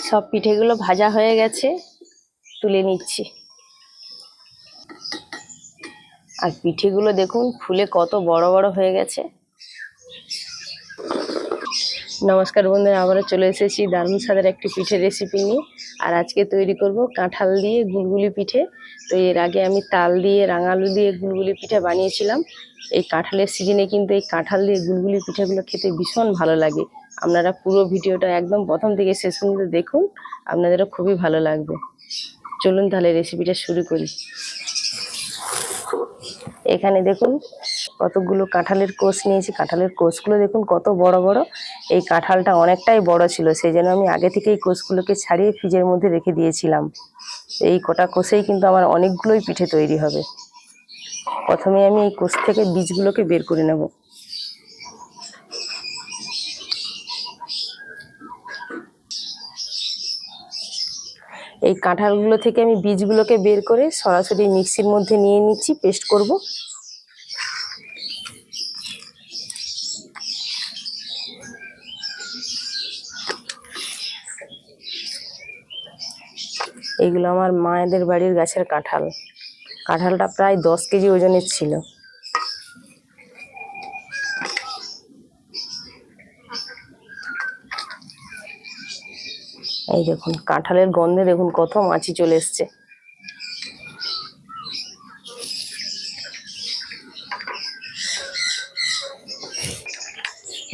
সব পিঠেগুলো ভাজা হয়ে গেছে, তুলে নিচ্ছি। আর পিঠেগুলো দেখুন ফুলে কত বড় বড় হয়ে গেছে। নমস্কার বন্ধুরা, আবারও চলে এসেছি দারুণ স্বাদের একটি পিঠের রেসিপি নিয়ে। আর আজকে তৈরি করব কাঁঠাল দিয়ে গুলগুলি পিঠে। তো এর আগে আমি তাল দিয়ে রাঙালু দিয়ে গুলগুলি পিঠে বানিয়েছিলাম। এই কাঁঠালের সিজনে কিন্তু এই কাঁঠাল দিয়ে গুলগুলি পিঠেগুলো খেতে ভীষণ ভালো লাগে। আপনারা পুরো ভিডিওটা একদম প্রথম থেকে শেষ পর্যন্ত দেখুন, আপনাদেরও খুবই ভালো লাগবে। চলুন তাহলে রেসিপিটা শুরু করি। এখানে দেখুন কতগুলো কাঁঠালের কোষ নিয়েছি। কাঁঠালের কোষগুলো দেখুন কত বড় বড়। এই কাঁঠালটা অনেকটাই বড় ছিল, সেই জন্য আমি আগে থেকে এই কোষগুলোকে ছাড়িয়ে ফ্রিজের মধ্যে রেখে দিয়েছিলাম। এই কটা কোষেই কিন্তু আমার অনেকগুলোই পিঠে তৈরি হবে। প্রথমে আমি এই কোষ থেকে বীজগুলোকে বের করে নেব। এই কাঁঠালগুলো থেকে আমি বীজগুলোকে বের করে সরাসরি মিক্সির মধ্যে নিয়ে নিচ্ছি, পেস্ট করব। এইগুলো আমার মায়েদের বাড়ির গাছের কাঁঠাল। কাঁঠালটা প্রায় 10 কেজি ওজনের ছিল। এই দেখুন কাঁঠালের গন্ধে দেখুন কত মাছি চলে এসছে।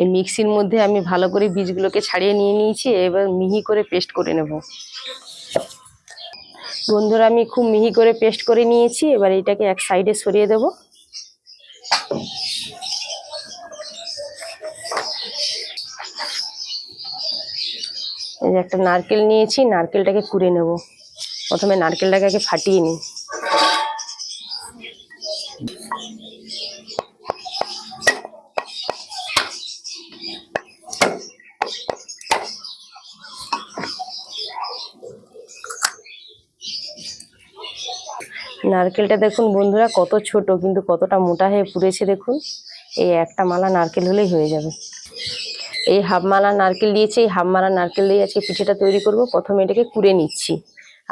এই মিক্সির মধ্যে আমি ভালো করে বীজগুলোকে ছাড়িয়ে নিয়ে নিয়েছি, এবার মিহি করে পেস্ট করে নেব। বন্ধুরা, আমি খুব মিহি করে পেস্ট করে নিয়েছি। এবার এটাকে এক সাইডে সরিয়ে দেব। এই যে একটা নারকেল নিয়েছি, নারকেলটাকে কুড়ে নেব। প্রথমে নারকেলটাকে আগে ফাটিয়ে নিই। নারকেলটা দেখুন বন্ধুরা কত ছোট, কিন্তু কতটা মোটা হয়ে পুড়েছে দেখুন। এই একটা মালা নারকেল হলেই হয়ে যাবে। এই হাফ মালা নারকেল দিয়েছি, এই হাফ মালা নারকেল দিয়ে আজকে পিঠেটা তৈরি করব। প্রথমে এটাকে কুড়ে নিচ্ছি,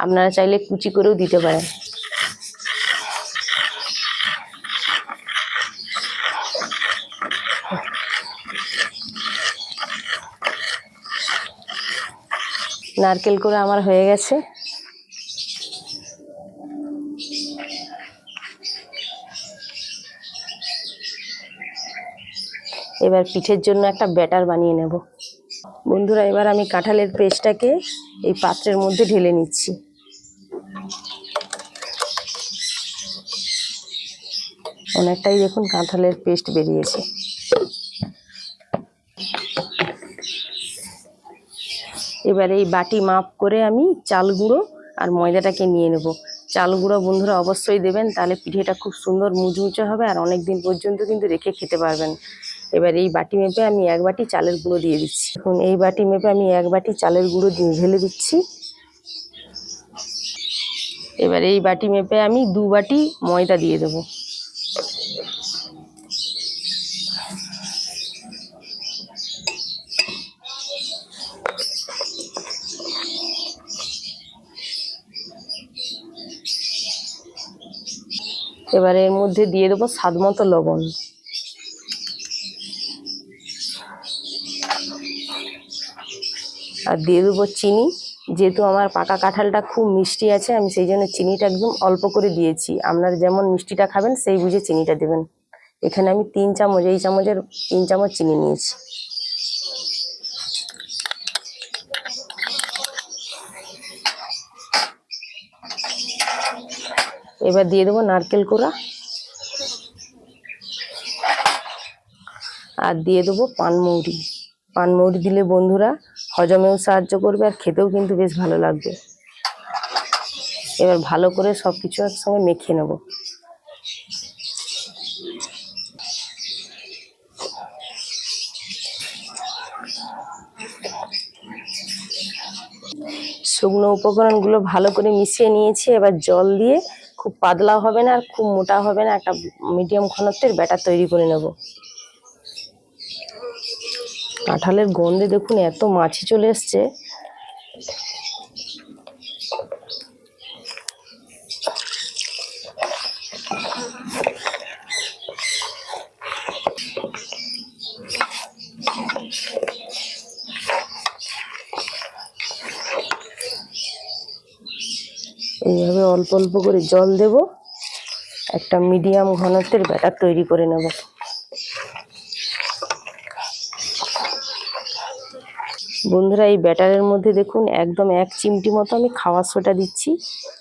আপনারা চাইলে কুচি করেও দিতে পারেন। নারকেল করে আমার হয়ে গেছে। এবার পিঠের জন্য একটা ব্যাটার বানিয়ে নেব। বন্ধুরা, এবার আমি কাঁঠালের পেস্টটাকে এই পাত্রের মধ্যে ঢেলে নিচ্ছি। অনেকটাই দেখুন কাঁঠালের পেস্ট বেরিয়েছে। এবার এই বাটি মাপ করে আমি চাল গুঁড়ো আর ময়দাটাকে নিয়ে নেব। চাল গুঁড়ো বন্ধুরা অবশ্যই দেবেন, তাহলে পিঠেটা খুব সুন্দর মুচমুচে হবে আর অনেক দিন পর্যন্ত কিন্তু রেখে খেতে পারবেন। এবার এই বাটি মেপে আমি 1 বাটি চালের গুঁড়ো দিয়ে দিচ্ছি। এখন এই বাটি মেপে আমি 1 বাটি চালের গুঁড়ো ঢেলে দিচ্ছি। এবার এই বাটি মেপে আমি 2 বাটি ময়দা দিয়ে দেবো। এবার এর মধ্যে দিয়ে দেবো স্বাদ মতো লবণ। আর দিয়ে দেবো চিনি। যেহেতু আমার পাকা কাঁঠালটা খুব মিষ্টি আছে, আমি সেই জন্য চিনিটা একদম অল্প করে দিয়েছি। আপনারা যেমন মিষ্টিটা খাবেন সেই বুঝে চিনিটা দেবেন। এখানে আমি 3 চামচ, এই চামচের 3 চামচ চিনি নিয়েছি। এবার দিয়ে দেবো নারকেল কোড়া আর দিয়ে দেবো পানমৌরি। পানমৌরি দিলে বন্ধুরা হজমেও সাহায্য করবে আর খেতেও কিন্তু বেশ ভালো লাগবে। এবার ভালো করে সব কিছু একসঙ্গে মেখে নেব। শুকনো উপকরণগুলো ভালো করে মিশিয়ে নিয়েছি। এবার জল দিয়ে খুব পাতলা হবে না আর খুব মোটা হবে না, একটা মিডিয়াম ঘনত্বের ব্যাটার তৈরি করে নেব। কাঁঠালের গন্ধে দেখুন এত মাছি চলে এসছে, এইভাবে অল্প অল্প করে জল দেব, একটা মিডিয়াম ঘনত্বের ব্যাটার তৈরি করে নেব। বন্ধুরা, এই ব্যাটারের মধ্যে দেখুন একদম 1 চিমটি মতো আমি খাওয়ার সোডা দিচ্ছি।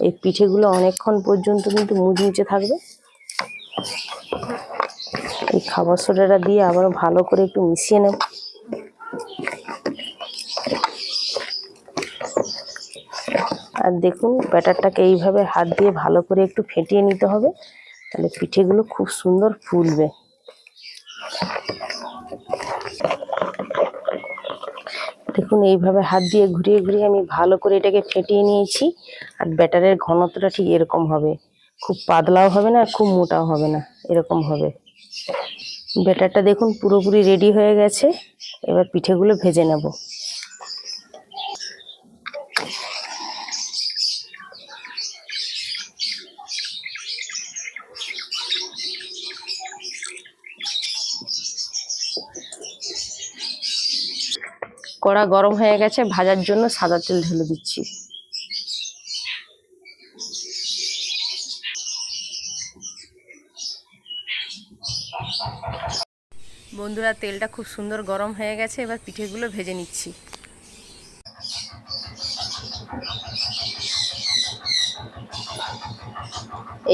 এই পিঠেগুলো অনেকক্ষণ পর্যন্ত কিন্তু মুচমুচে থাকবে। এই খাবার সোডাটা দিয়ে আবার ভালো করে একটু মিশিয়ে নেব। আর দেখুন ব্যাটারটাকে এইভাবে হাত দিয়ে ভালো করে একটু ফেটিয়ে নিতে হবে, তাহলে পিঠেগুলো খুব সুন্দর ফুলবে। দেখুন এইভাবে হাত দিয়ে ঘুরিয়ে ঘুরিয়ে আমি ভালো করে এটাকে ফেটিয়ে নিয়েছি। আর ব্যাটারের ঘনত্বটা ঠিক এরকম হবে, খুব পাতলাও হবে না, খুব মোটাও হবে না, এরকম হবে। ব্যাটারটা দেখুন পুরোপুরি রেডি হয়ে গেছে। এবার পিঠেগুলো ভেজে নেব। কড়া গরম হয়ে গেছে, ভাজার জন্য সাদা তেল ঢেলে দিচ্ছি। বন্ধুরা, তেলটা খুব সুন্দর গরম হয়ে গেছে, এবার পিঠেগুলো ভেজে নিচ্ছি।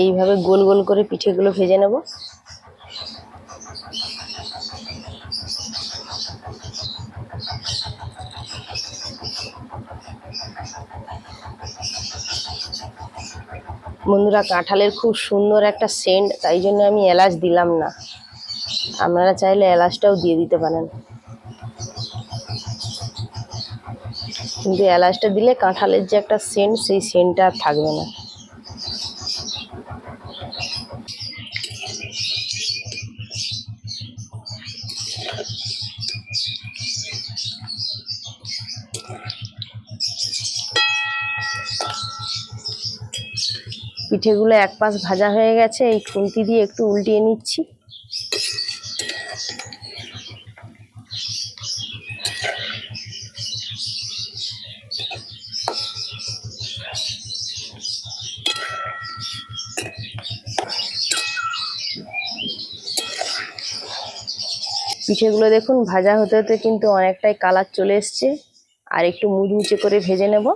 এইভাবে গোল গোল করে পিঠেগুলো ভেজে নেব। বন্ধুরা, কাঁঠালের খুব সুন্দর একটা সেন্ট, তাই জন্য আমি এলাচ দিলাম না। আপনারা চাইলে এলাচটাও দিয়ে দিতে পারেন, কিন্তু এলাচটা দিলে কাঁঠালের যে একটা সেন্ট, সেই সেন্টটা আর থাকবে না। পিঠেগুলো এক পাশ ভাজা হয়ে গেছে, এই খুন্তি দিয়ে একটু উল্টিয়ে নিচ্ছি। পিঠেগুলো দেখুন ভাজা হতে হতে কিন্তু অনেকটাই কালার চলে এসছে, আর একটু মুচমুচে করে ভেজে নেব।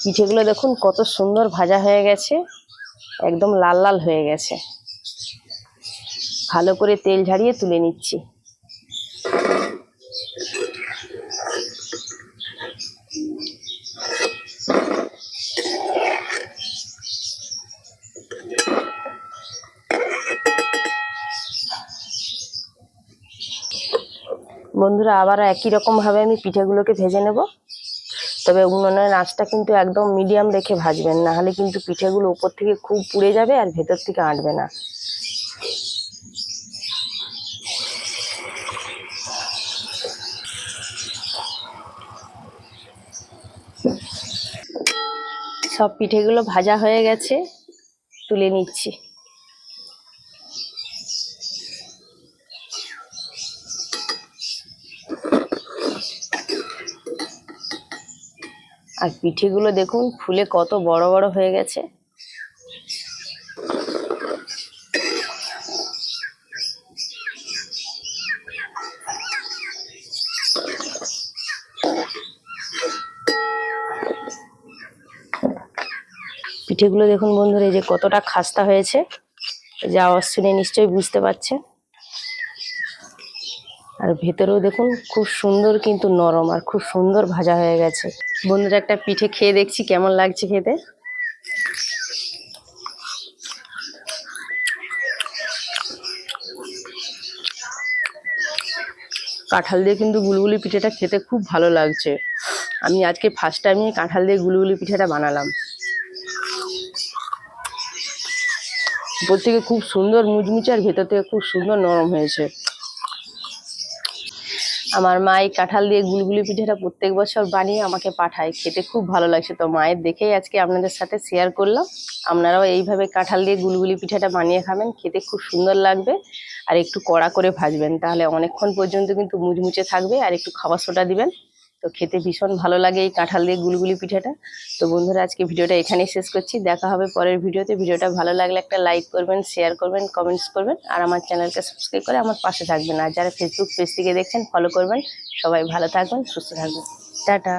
পিঠেগুলো দেখুন কত সুন্দর ভাজা হয়ে গেছে, একদম লাল লাল হয়ে গেছে। ভালো করে তেল ঝারিয়ে তুলে নিচ্ছি। বন্ধুরা, আবার একই রকম ভাবে আমি পিঠেগুলোকে ভেজে নেব। তবে উনুনের আঁচটা কিন্তু একদম মিডিয়াম রেখে ভাজবেন, না হলে কিন্তু পিঠেগুলো উপর থেকে খুব পুড়ে যাবে আর ভেতর থেকে আঁটবে না। সব পিঠেগুলো ভাজা হয়ে গেছে, তুলে নিচ্ছি। আর পিঠেগুলো দেখুন ফুলে কত বড় বড় হয়ে গেছে। পিঠেগুলো দেখুন বন্ধুরা, এই যে কতটা খাস্তা হয়েছে, এই যে আওয়াজ শুনে নিশ্চয়ই বুঝতে পারছেন। আর ভেতরেও দেখুন খুব সুন্দর কিন্তু নরম, আর খুব সুন্দর ভাজা হয়ে গেছে। বন্ধুরা, একটা পিঠে খেয়ে দেখছি কেমন লাগছে খেতে। কাঁঠাল দিয়ে কিন্তু গুলগুলি পিঠেটা খেতে খুব ভালো লাগছে। আমি আজকে ফার্স্ট টাইমই কাঁঠাল দিয়ে গুলগুলি পিঠাটা বানালাম। উপর থেকে খুব সুন্দর মুচমুচে আর ভেতর থেকে খুব সুন্দর নরম হয়েছে। আমার মা এই কাঁঠাল দিয়ে গুলগুলি পিঠাটা প্রত্যেক বছর বানিয়ে আমাকে পাঠায়, খেতে খুব ভালো লাগছে। তো মায়ের দেখেই আজকে আপনাদের সাথে শেয়ার করলাম। আপনারাও এইভাবে কাঁঠাল দিয়ে গুলগুলি পিঠাটা বানিয়ে খাবেন, খেতে খুব সুন্দর লাগবে। আর একটু কড়া করে ভাজবেন, তাহলে অনেকক্ষণ পর্যন্ত কিন্তু মুচমুচে থাকবে। আর একটু খাবার সোডা দিবেন, তো খেতে ভীষণ ভালো লাগে এই কাঁঠাল দিয়ে গুলগুলি পিঠাটা। তো বন্ধুরা, আজকে ভিডিওটা এখানেই শেষ করছি। দেখা হবে পরের ভিডিওতে। ভিডিওটা ভালো লাগলে একটা লাইক করবেন, শেয়ার করবেন, কমেন্টস করবেন, আর আমার চ্যানেলকে সাবস্ক্রাইব করে আমার পাশে থাকবেন। আর যারা ফেসবুক পেজ থেকে দেখছেন, ফলো করবেন। সবাই ভালো থাকবেন, সুস্থ থাকবেন। টাটা।